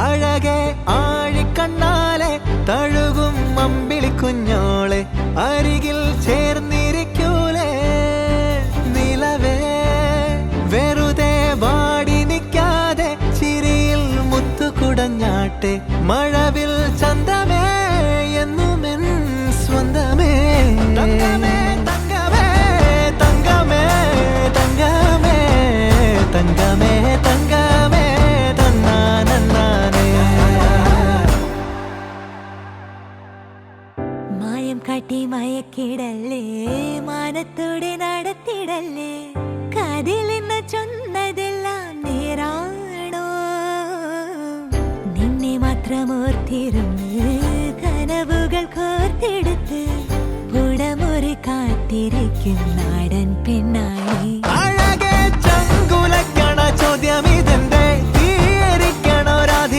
അഴകെ ആഴിക്കണ്ണാലെ തഴുകും അമ്പിളി കുഞ്ഞോളെ അരികിൽ ചേർന്നിരിക്കൂലേ നിലവേ വെറുതെ വാടി നിൽക്കാതെ ചിരിയിൽ മുത്തുകുടഞ്ഞാട്ടെ മഴവിൽ ചന്തമേ എന്നുമെൻ സ്വന്തമേ തങ്കമേ തങ്കമേ തങ്കമേ തങ്കമേ തങ്കമേ തങ്കമേ തന്നാനേ മായം കാട്ടി മയക്കിടല്ലേ മാനത്തോടെ നടത്തിടല്ലേ കാതിലെന്ന് ചൊന്നതെല്ലാം നേരാണോ നിന്നെ മാത്രം ഓർത്തിരുന്ന് കനവുകൾ കോർത്തെടുത്ത് പുടമുറി കാത്തിരിക്കും നാടൻ പെണ്ണായി